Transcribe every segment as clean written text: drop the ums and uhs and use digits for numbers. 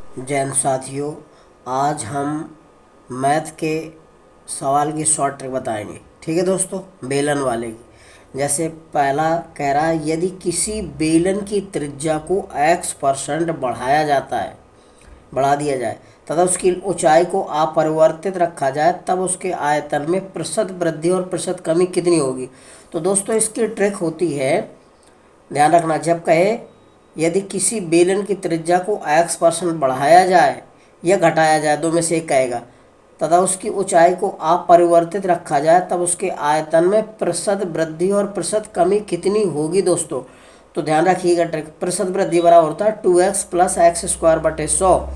जैन साथियों, आज हम मैथ के सवाल की शॉर्ट ट्रिक बताएंगे। ठीक है दोस्तों, बेलन वाले की। जैसे पहला कह रहा है, यदि किसी बेलन की त्रिज्या को x% बढ़ा दिया जाए तथा उसकी ऊंचाई को अपरिवर्तित रखा जाए, तब उसके आयतन में प्रतिशत वृद्धि और प्रतिशत कमी कितनी होगी। तो दोस्तों, इसकी ट्रिक होती है, ध्यान रखना, जब कहे यदि किसी बेलन की त्रिज्या को x% बढ़ाया जाए या घटाया जाए, दो में से एक कहेगा, तथा उसकी ऊंचाई को अपरिवर्तित रखा जाए, तब उसके आयतन में प्रतिशत वृद्धि और प्रतिशत कमी कितनी होगी दोस्तों। तो ध्यान रखिएगा ट्रिक। प्रतिशत वृद्धि बराबर होता है 2x प्लस एक्स स्क्वायर बटे 100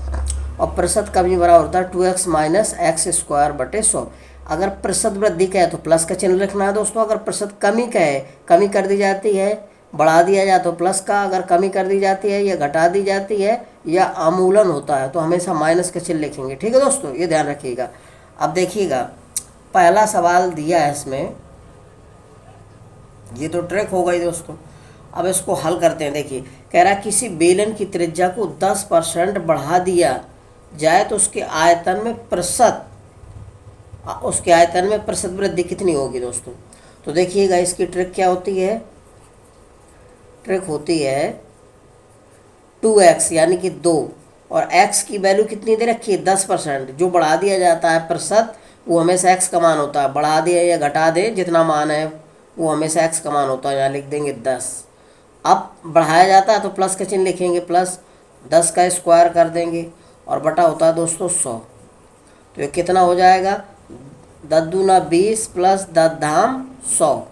और प्रतिशत कमी बराबर होता है 2x माइनस एक्स स्क्वायर बटे 100। अगर प्रतिशत वृद्धि कहे तो प्लस का चिन्ह लिखना है दोस्तों। अगर प्रतिशत कमी कहे, कमी कर दी जाती है, बढ़ा दिया जाए तो प्लस का, अगर कमी कर दी जाती है या घटा दी जाती है या अमूलन होता है तो हमेशा माइनस का चिन्ह लिखेंगे। ठीक है दोस्तों, ये ध्यान रखिएगा। अब देखिएगा, पहला सवाल दिया है इसमें, ये तो ट्रिक हो गई दोस्तों। अब इसको हल करते हैं। देखिए, कह रहा है किसी बेलन की त्रिज्या को 10% बढ़ा दिया जाए तो उसके आयतन में प्रतिशत वृद्धि कितनी होगी दोस्तों। तो देखिएगा, इसकी ट्रिक क्या होती है। ट्रिक होती है 2x यानी कि 2, और x की वैल्यू कितनी दे रखी है 10%। जो बढ़ा दिया जाता है प्रतिशत, वो हमेशा x का मान होता है। बढ़ा दे या घटा दे, जितना मान है वो हमेशा x का मान होता है। यहाँ लिख देंगे 10। अब बढ़ाया जाता है तो प्लस का चिन्ह लिखेंगे, प्लस 10 का स्क्वायर कर देंगे और बटा होता है दोस्तों 100। तो ये कितना हो जाएगा, 10 दूना 20 प्लस 10 धाम 100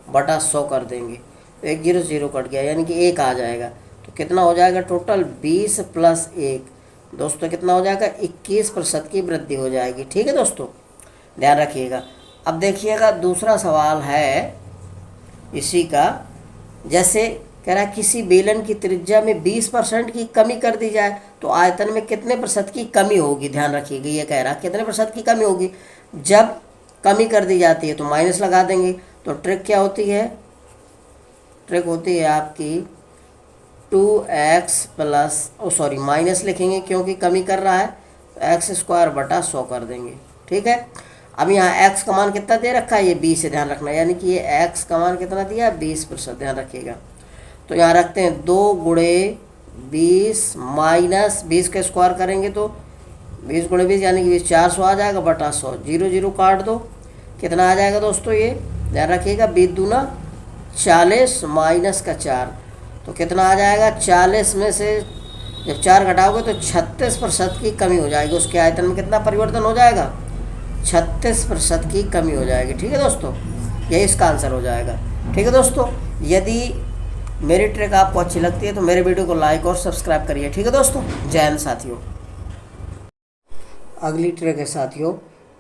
बटा 100 कर देंगे। तो 1 0 0 कट गया, यानी कि 1 आ जाएगा। तो कितना हो जाएगा टोटल 20 प्लस 1 दोस्तों कितना हो जाएगा, 21% की वृद्धि हो जाएगी। ठीक है दोस्तों, ध्यान रखिएगा। अब देखिएगा, दूसरा सवाल है इसी का। जैसे कह रहा है किसी बेलन की त्रिज्या में 20% की कमी कर दी जाए तो आयतन में कितने प्रतिशत की कमी होगी। ध्यान रखिएगा, ये कह रहा है कितने प्रतिशत की कमी होगी। जब कमी कर दी जाती है तो माइनस लगा देंगे। तो ट्रिक क्या होती है, ट्रिक होती है आपकी 2x प्लस माइनस लिखेंगे क्योंकि कमी कर रहा है, तो एक्स स्क्वायर बटा 100 कर देंगे। ठीक है। अब यहाँ x का मान कितना दे रखा है, ये 20 से ध्यान रखना, यानी कि ये x का मान कितना दिया है 20%, ध्यान रखिएगा। तो यहाँ रखते हैं 2 गुणे 20 माइनस 20 का स्क्वायर करेंगे तो 20 गुणे 20 यानी कि 400 आ जाएगा बटा 100। 0 0 काट दो, कितना आ जाएगा दोस्तों, ये ध्यान रखिएगा 20 दूना 40 माइनस का 4, तो कितना आ जाएगा, 40 में से जब 4 घटाओगे तो 36% की कमी हो जाएगी। उसके आयतन में कितना परिवर्तन हो जाएगा, 36% की कमी हो जाएगी। ठीक है दोस्तों, यही इसका आंसर हो जाएगा। ठीक है दोस्तों, यदि मेरी ट्रिक आपको अच्छी लगती है तो मेरे वीडियो को लाइक और सब्सक्राइब करिए। ठीक है दोस्तों, जय हिंद साथियों। अगली ट्रिक है साथियों,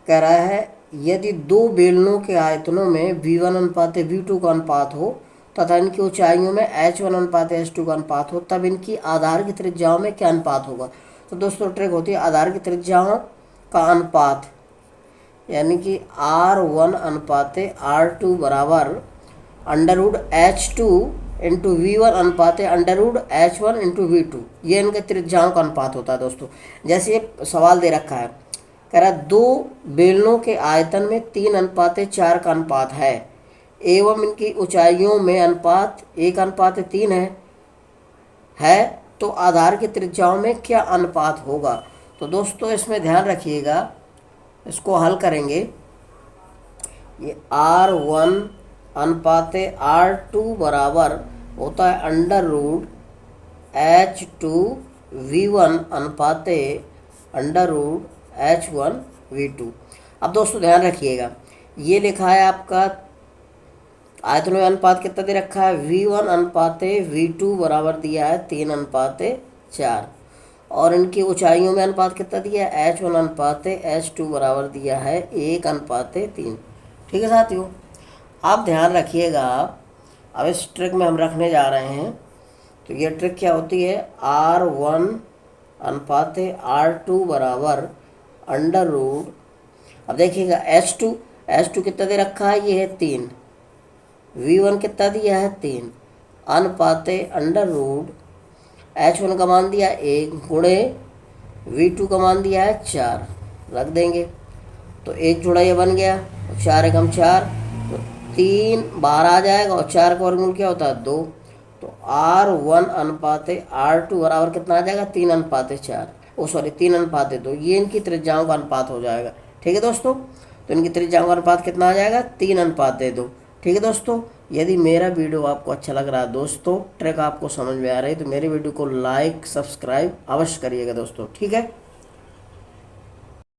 कह रहा है यदि दो बेलनों के आयतनों में v1 अनुपात v2 का अनुपात हो तथा इनकी ऊंचाइयों में h1 अनुपात h2 का अनुपात हो, तब इनकी आधार की त्रिज्याओं में क्या अनुपात होगा। तो दोस्तों, ट्रिक होती है आधार की त्रिज्याओं का अनुपात, यानी कि R1 अनुपात R2 बराबर √H2 इंटू V1 अनुपात √H1 इंटू V2। ये इनके त्रिज्याओं का अनुपात होता है दोस्तों। जैसे ये सवाल दे रखा है, कह रहा है दो बेलनों के आयतन में 3:4 का अनुपात है एवं इनकी ऊंचाइयों में अनुपात 1:3 है, तो आधार की त्रिज्याओं में क्या अनुपात होगा। तो दोस्तों, इसमें ध्यान रखिएगा, इसको हल करेंगे। ये R1 अनुपात R2 बराबर होता है √H2V1 अनुपात √H1V2। अब दोस्तों ध्यान रखिएगा, ये लिखा है आपका आयतनों में अनुपात कितना दे रखा है, V1 अनुपात V2 बराबर दिया है 3:4, और इनकी ऊंचाइयों में अनुपात कितना दिया है, H1 अनुपात H2 बराबर दिया है 1:3। ठीक है साथियों, आप ध्यान रखिएगा। अब इस ट्रिक में हम रखने जा रहे हैं, तो ये ट्रिक क्या होती है, R1 अनुपात R2 बराबर √, अब देखिएगा H2 कितना दे रखा है, ये है 3, V1 कितना दिया है 3, अनुपात √H1 का मान दिया 1 गुणे V2 का मान दिया है 4, रख देंगे। तो एक जोड़ा ये बन गया, और 4 एकम 4, तो 3 बाहर आ जाएगा, और 4 का वर्गमूल क्या होता है 2। तो R1 अनुपाते R2 बराबर कितना आ जाएगा 3 अनुपाते 4, ओ सॉरी 3 अनुपाते 2। ये इनकी त्रिज्याओं का अनुपात हो जाएगा। ठीक है दोस्तों, तो इनकी त्रिज्याओं का अनुपात कितना आ जाएगा 3 अनुपाते 2। ठीक है दोस्तों, यदि मेरा वीडियो आपको अच्छा लग रहा है दोस्तों, ट्रिक आपको समझ में आ रही है, तो मेरे वीडियो को लाइक सब्सक्राइब अवश्य करिएगा दोस्तों। ठीक है।